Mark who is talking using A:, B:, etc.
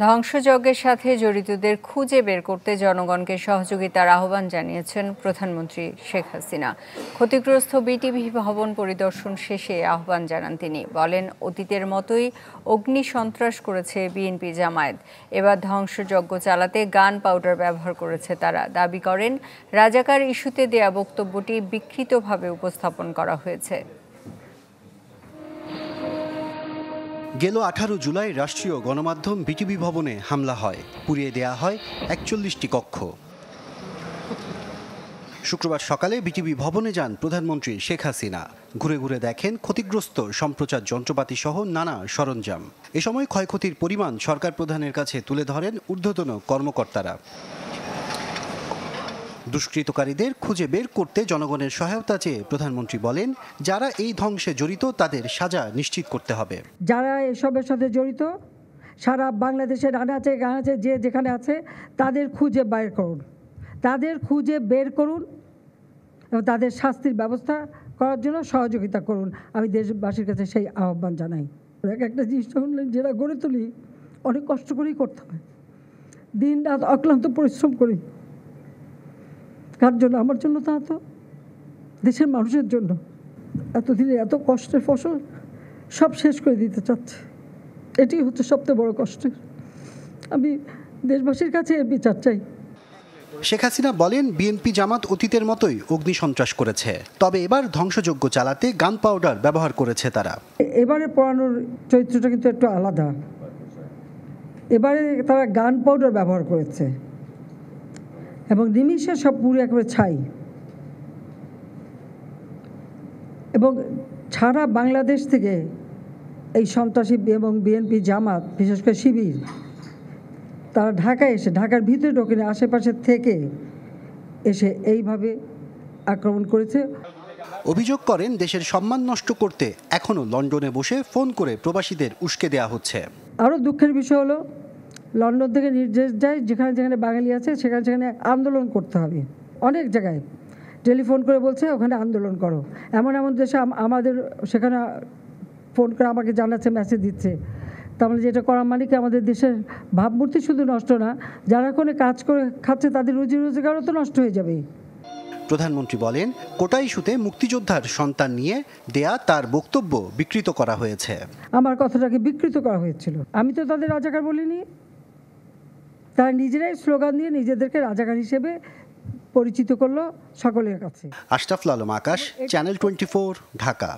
A: ধ্বংসযজ্ঞের সাথে জড়িতদের খুঁজে বের করতে জনগণকে সহযোগিতার আহ্বান জানিয়েছেন প্রধানমন্ত্রী শেখ হাসিনা। ক্ষতিগ্রস্ত বিটিভি ভবন পরিদর্শন শেষে আহ্বান জানান তিনি। বলেন, অতীতের মতোই অগ্নি সন্ত্রাস করেছে বিএনপি জামায়াত। এবার ধ্বংসযজ্ঞ চালাতে গান পাউডার ব্যবহার করেছে তারা। দাবি করেন, রাজাকার ইস্যুতে দেয়া বক্তব্যটি বিকৃতভাবে উপস্থাপন করা হয়েছে।
B: গেল 18 জুলাই রাষ্ট্রীয় গণমাধ্যম বিটিভি ভবনে হামলা হয়, পুড়িয়ে দেয়া হয় 41টি কক্ষ। শুক্রবার সকালে বিটিভি ভবনে যান প্রধানমন্ত্রী শেখ হাসিনা। ঘুরে ঘুরে দেখেন ক্ষতিগ্রস্ত সম্প্রচার যন্ত্রপাতি সহ নানা সরঞ্জাম। এ সময় ক্ষয়ক্ষতির পরিমাণ সরকার প্রধানের কাছে তুলে ধরেন ঊর্ধ্বতন কর্মকর্তারা। দুষ্কৃতকারীদের খুঁজে বের করতে জনগণের সহায়তা চেয়ে প্রধানমন্ত্রী বলেন, যারা এই ধ্বংসে জড়িত তাদের সাজা নিশ্চিত করতে হবে।
C: যারা এসবের সাথে জড়িত সারা বাংলাদেশের আনাচে গানাচে যে যেখানে আছে তাদের খুঁজে বের করুন, এবং তাদের শাস্তির ব্যবস্থা করার জন্য সহযোগিতা করুন। আমি দেশবাসীর কাছে সেই আহ্বান জানাই। একটা জিনিস যেটা গড়ে তুলি অনেক কষ্ট করেই করতে হয়, দিন রাত অক্লান্ত পরিশ্রম করি। কার জন্য? আমার জন্য, তা তো দেশের মানুষের জন্য। এতদিনে এত কষ্টের ফসল সব শেষ করে দিতে চাচ্ছে, এটি হচ্ছে সবচেয়ে বড় কষ্টের। আমি দেশবাসীর কাছে এর বিচার চাই।
B: শেখ হাসিনা বলেন, বিএনপি জামাত অতীতের মতোই অগ্নি সন্ত্রাস করেছে, তবে এবার ধ্বংসযজ্ঞ চালাতে গান পাউডার ব্যবহার করেছে তারা।
C: এবারে পড়ানোর চরিত্রটা কিন্তু একটু আলাদা। এবারে তারা গান পাউডার ব্যবহার করেছে এবং নিমিষে সব পুরো একেবারে ছাই। এবং সারা বাংলাদেশ থেকে এই সন্ত্রাসী এবং বিএনপি জামাত, বিশেষ করে শিবির, তারা ঢাকায় এসে, ঢাকার ভিতরে ঢোকেনি, আশেপাশে থেকে এসে এইভাবে আক্রমণ করেছে।
B: অভিযোগ করেন, দেশের সম্মান নষ্ট করতে এখনও লন্ডনে বসে ফোন করে প্রবাসীদের উস্কে দেওয়া হচ্ছে।
C: আরও দুঃখের বিষয় হলো, লন্ডন থেকে নির্দেশ যায় যেখানে যেখানে বাঙালি আছে সেখানে সেখানে আন্দোলন করতে হবে। অনেক জায়গায় টেলিফোন করে বলছে ওখানে আন্দোলন করো। এমন এমন দেশে আমাদের সেখানে ফোন করে আমাকে জানাচ্ছে, মেসেজ দিচ্ছে। তাহলে যেটা করা মানে কি, আমাদের দেশের ভাবমূর্তি শুধু নষ্ট না, যারা ওখানে কাজ করে খাচ্ছে তাদের রুজি রোজগারও তো নষ্ট হয়ে যাবে।
B: প্রধানমন্ত্রী বলেন, কোটা ইস্যুতে মুক্তিযোদ্ধার সন্তান নিয়ে দেয়া তার বক্তব্য বিকৃত করা হয়েছে।
C: আমার কথাটাকে বিকৃত করা হয়েছিল। আমি তো তাদের রাজাকার বলিনি। তারা নিজেরাই স্লোগান দিয়ে নিজেদেরকে রাজাকার হিসেবে পরিচিত করলো সকলের কাছে।
B: আশরাফুল আলম আকাশ, চ্যানেল 24, ঢাকা।